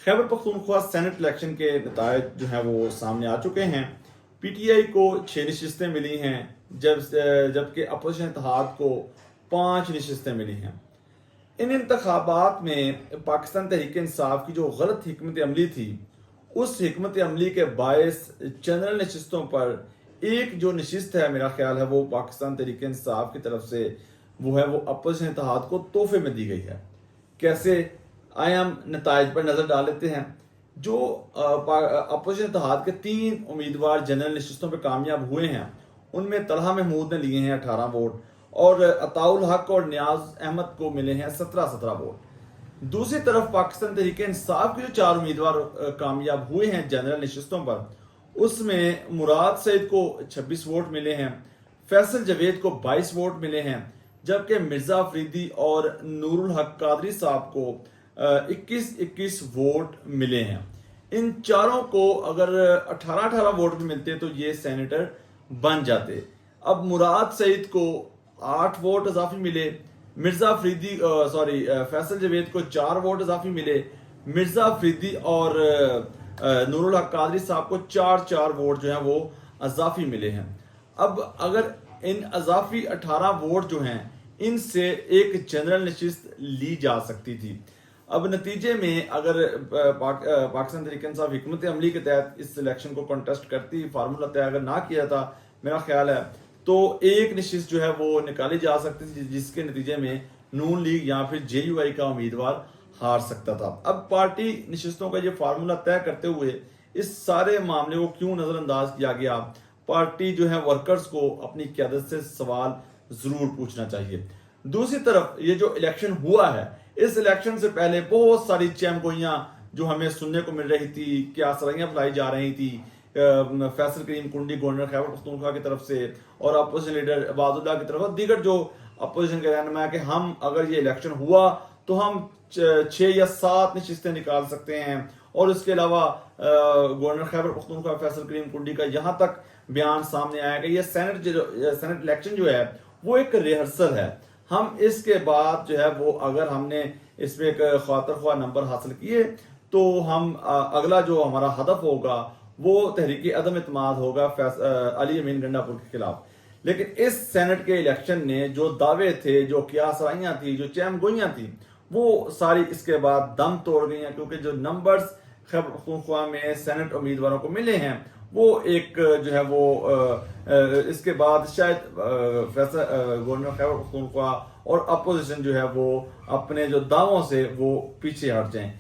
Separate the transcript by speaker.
Speaker 1: Khyber Pakhtunkhwa senate election के नतायज जो हैं वो सामने आ चुके हैं। पीटीआई को 6 नशिस्तें मिली हैं, जबकि अपोजिशन इत्तेहाद को 5 नशिस्तें मिली हैं। इन इंतखाबात में पाकिस्तान तहरीक इंसाफ की जो गलत हिकमत अमली थी, उस हिकमत अमली के बायस जनरल नशिस्तों पर एक जो नशिस्त है, मेरा ख्याल है वो पाकिस्तान तहरीक इंसाफ की तरफ से वो है वो अपोजिशन इत्तेहाद को तोहफे में दी गई है। कैसे आए हम नताइज पर नजर डाल लेते हैं। जो अपोजिशन इत्तेहाद के 3 उम्मीदवार जनरल नशिस्तों पर कामयाब हुए हैं, उनमें तलहा महमूद ने लिए हैं 18 वोट और अताउल हक और नियाज अहमद को मिले हैं 17 वोट। दूसरी तरफ पाकिस्तान तहरीक इंसाफ के जो 4 उम्मीदवार कामयाब हुए हैं जनरल नशिस्तों पर, उसमें मुराद सईद को 26 वोट मिले हैं, फैसल जवेद को 22 वोट मिले हैं, जबकि मिर्जा अफरीदी और नूरुल हक कादरी साहब को 21 वोट मिले हैं। इन चारों को अगर 18 वोट भी मिलते तो ये सेनेटर बन जाते। अब मुराद सईद को 8 वोट इजाफी मिले, मिर्जा अफरीदी फैसल जवेद को 4 वोट इजाफी मिले, मिर्जा अफरीदी और नूरुल हक कादरी साहब को 4 वोट जो है वो इजाफी मिले हैं। अब अगर इन इजाफी 18 वोट जो हैं, इनसे एक जनरल नशिस्त ली जा सकती थी। अब नतीजे में अगर पाकिस्तान तहरीक इंसाफ हिकमत अमली के तहत इस सिलेक्शन को कंटेस्ट करती, फार्मूला तय अगर ना किया था, मेरा ख्याल है तो एक नशिस्त जो है वो निकाली जा सकती थी, जिसके नतीजे में नून लीग या फिर जेयूआई का उम्मीदवार हार सकता था। अब पार्टी नशिस्तों का ये फार्मूला तय करते हुए इस सारे मामले को क्यों नजरअंदाज किया गया, पार्टी जो है वर्कर्स को अपनी क़यादत से सवाल जरूर पूछना चाहिए। दूसरी तरफ ये जो इलेक्शन हुआ है, इस इलेक्शन से पहले बहुत सारी चैमगोइयां जो हमें सुनने को मिल रही थी, क्या सराइयां फैलाई जा रही थी फैसल करीम कुंडी गवर्नर खैबर पख्तूनख्वा की तरफ से और अपोजिशन लीडर अबादुल्लाह की तरफ, दीगर जो अपोजिशन के रहनुमा है कि हम अगर ये इलेक्शन हुआ तो हम 6 या 7 नशिस्तें निकाल सकते हैं। और इसके अलावा गवर्नर खैबर पख्तूनख्वा फैसल करीम कुंडी का यहाँ तक बयान सामने आया कि ये सेनेट इलेक्शन जो है वो एक रिहर्सल है। हम इसके बाद जो है वो अगर हमने इसमें एक ख्वातर ख्वाह नंबर हासिल किए तो हम अगला जो हमारा हदफ होगा वो तहरीक अदम इत्माद होगा अली अमीन गंडापुर के खिलाफ। लेकिन इस सेनेट के इलेक्शन ने जो दावे थे, जो कियासाइयां थी, जो चैमगोइयां थी, वो सारी इसके बाद दम तोड़ गई हैं, क्योंकि जो नंबर्स खैबर पख्तूनख्वा में सेनेट उम्मीदवारों को मिले हैं वो एक जो है वो इसके बाद शायद गवर्नर खैबर पख्तूनख्वा और अपोजिशन जो है वो अपने जो दावों से वो पीछे हट जाएं।